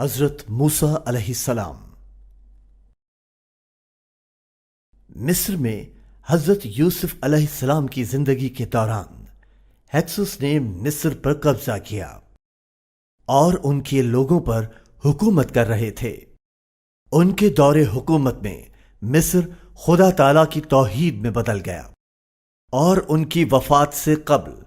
حضرت موسیٰ علیہ السلام۔ مصر میں حضرت یوسف علیہ السلام کی زندگی کے دوران ہیکسوس نے مصر پر قبضہ کیا اور ان کے لوگوں پر حکومت کر رہے تھے۔ ان کے دور حکومت میں مصر خدا تعالیٰ کی توحید میں بدل گیا، اور ان کی وفات سے قبل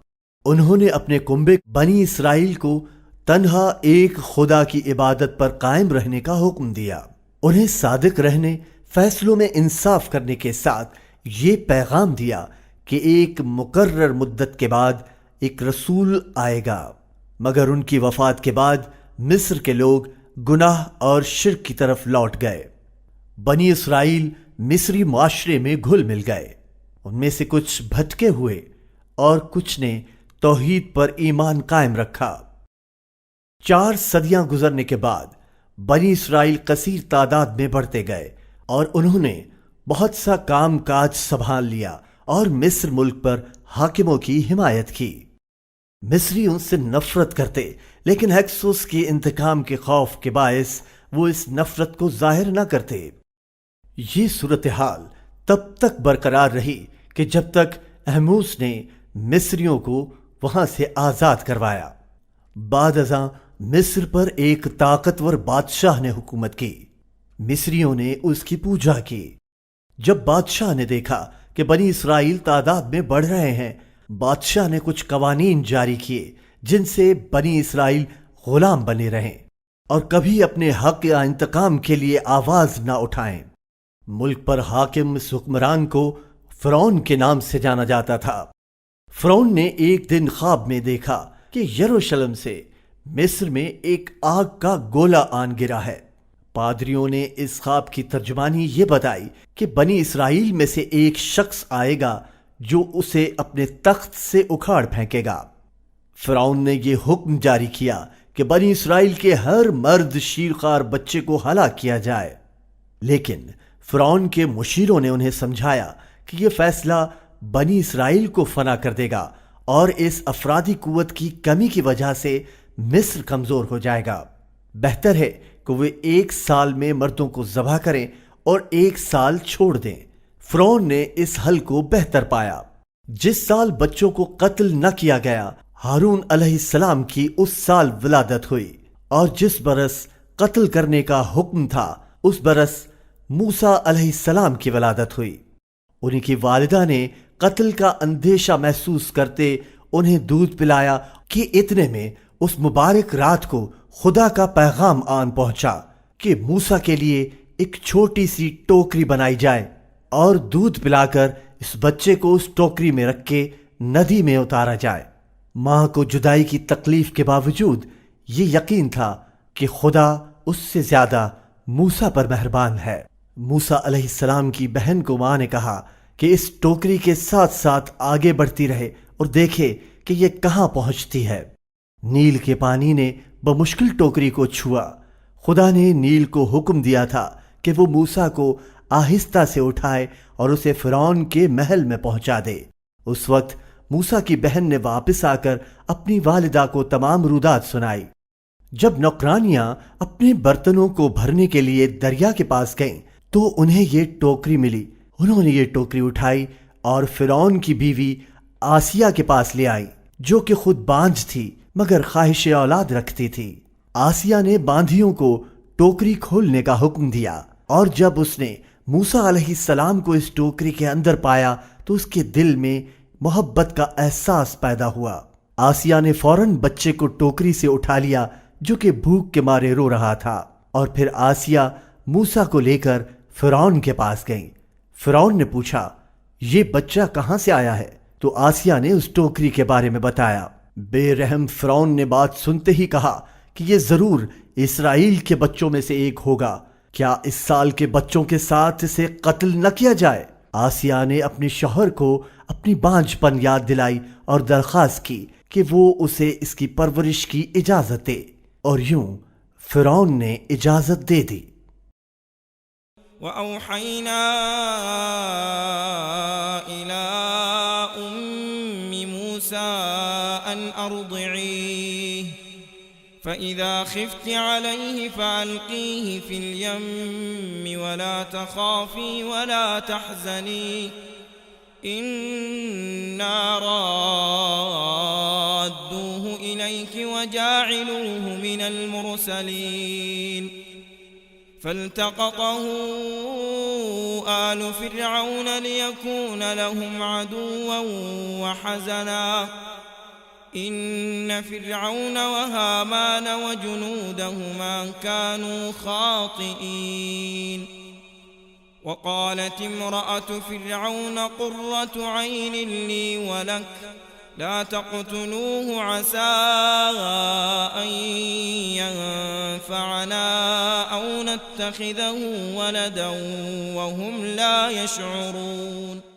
انہوں نے اپنے کنبے بنی اسرائیل کو تنہا ایک خدا کی عبادت پر قائم رہنے کا حکم دیا۔ انہیں صادق رہنے، فیصلوں میں انصاف کرنے کے ساتھ یہ پیغام دیا کہ ایک مقرر مدت کے بعد ایک رسول آئے گا، مگر ان کی وفات کے بعد مصر کے لوگ گناہ اور شرک کی طرف لوٹ گئے۔ بنی اسرائیل مصری معاشرے میں گھل مل گئے۔ ان میں سے کچھ بھٹکے ہوئے اور کچھ نے توحید پر ایمان قائم رکھا۔ 4 صدیاں گزرنے کے بعد بنی اسرائیل کثیر تعداد میں بڑھتے گئے اور انہوں نے بہت سا کام کاج سنبھال لیا اور مصر ملک پر حاکموں کی حمایت کی۔ مصری ان سے نفرت کرتے، لیکن ہیکسوس کے انتقام کے خوف کے باعث وہ اس نفرت کو ظاہر نہ کرتے۔ یہ صورتحال تب تک برقرار رہی کہ جب تک احموس نے مصریوں کو وہاں سے آزاد کروایا۔ بعد ازاں مصر پر ایک طاقتور بادشاہ نے حکومت کی۔ مصریوں نے اس کی پوجا کی۔ جب بادشاہ نے دیکھا کہ بنی اسرائیل تعداد میں بڑھ رہے ہیں، بادشاہ نے کچھ قوانین جاری کیے جن سے بنی اسرائیل غلام بنے رہیں اور کبھی اپنے حق یا انتقام کے لیے آواز نہ اٹھائیں۔ ملک پر حاکم اس حکمران کو فرعون کے نام سے جانا جاتا تھا۔ فرعون نے ایک دن خواب میں دیکھا کہ یروشلم سے مصر میں ایک آگ کا گولہ آن گرا ہے۔ پادریوں نے اس خواب کی ترجمانی یہ بتائی کہ بنی اسرائیل میں سے ایک شخص آئے گا جو اسے اپنے تخت سے اکھاڑ پھینکے گا۔ فرعون نے یہ حکم جاری کیا کہ بنی اسرائیل کے ہر مرد شیرخوار بچے کو ہلاک کیا جائے، لیکن فرعون کے مشیروں نے انہیں سمجھایا کہ یہ فیصلہ بنی اسرائیل کو فنا کر دے گا اور اس افرادی قوت کی کمی کی وجہ سے مصر کمزور ہو جائے گا۔ بہتر ہے کہ وہ 1 سال میں مردوں کو ذبح کریں اور 1 سال چھوڑ دیں۔ فرعون نے اس حل کو بہتر پایا۔ جس سال بچوں کو قتل نہ کیا گیا، ہارون علیہ السلام کی اس سال ولادت ہوئی، اور جس برس قتل کرنے کا حکم تھا اس برس موسیٰ علیہ السلام کی ولادت ہوئی۔ انہیں کی والدہ نے قتل کا اندیشہ محسوس کرتے انہیں دودھ پلایا کہ اتنے میں اس مبارک رات کو خدا کا پیغام آن پہنچا کہ موسیٰ کے لیے ایک چھوٹی سی ٹوکری بنائی جائے اور دودھ پلا کر اس بچے کو اس ٹوکری میں رکھ کے ندی میں اتارا جائے۔ ماں کو جدائی کی تکلیف کے باوجود یہ یقین تھا کہ خدا اس سے زیادہ موسیٰ پر مہربان ہے۔ موسیٰ علیہ السلام کی بہن کو ماں نے کہا کہ اس ٹوکری کے ساتھ ساتھ آگے بڑھتی رہے اور دیکھے کہ یہ کہاں پہنچتی ہے۔ نیل کے پانی نے بمشکل ٹوکری کو چھوا۔ خدا نے نیل کو حکم دیا تھا کہ وہ موسیٰ کو آہستہ سے اٹھائے اور اسے فرعون کے محل میں پہنچا دے۔ اس وقت موسیٰ کی بہن نے واپس آ کر اپنی والدہ کو تمام رودات سنائی۔ جب نوکرانیاں اپنے برتنوں کو بھرنے کے لیے دریا کے پاس گئیں تو انہیں یہ ٹوکری ملی۔ انہوں نے یہ ٹوکری اٹھائی اور فرعون کی بیوی آسیہ کے پاس لے آئی، جو کہ خود بانجھ تھی مگر خواہش اولاد رکھتی تھی۔ آسیہ نے باندھیوں کو ٹوکری کھولنے کا حکم دیا، اور جب اس نے موسیٰ علیہ السلام کو اس ٹوکری کے اندر پایا تو اس کے دل میں محبت کا احساس پیدا ہوا۔ آسیہ نے فوراً بچے کو ٹوکری سے اٹھا لیا جو کہ بھوک کے مارے رو رہا تھا، اور پھر آسیہ موسیٰ کو لے کر فرعون کے پاس گئیں۔ فرعون نے پوچھا، یہ بچہ کہاں سے آیا ہے؟ تو آسیہ نے اس ٹوکری کے بارے میں بتایا۔ بے رحم فرعون نے بات سنتے ہی کہا کہ یہ ضرور اسرائیل کے بچوں میں سے ایک ہوگا۔ کیا اس سال کے بچوں کے ساتھ اسے قتل نہ کیا جائے؟ آسیہ نے اپنے شوہر کو اپنی بانجھ پن یاد دلائی اور درخواست کی کہ وہ اسے اس کی پرورش کی اجازت دے، اور یوں فرعون نے اجازت دے دی۔ وَأَوْحَيْنَا إِلَىٰ أُمِّ مُوسَىٰ أَنْ أَرْضِعِيهِ فإذا خفت عليه فألقيه في اليم ولا تخافي ولا تحزني إنا رادوه إليك وجاعلوه من المرسلين فالتقطه آل فرعون ليكون لهم عدوا وحزنا إن فرعون وهامان وجنودهما كانوا خاطئين وقالت امرأة فرعون قرة عين لي ولك لا تقتلوه عسى أن ينفعنا أو نتخذه ولدا وهم لا يشعرون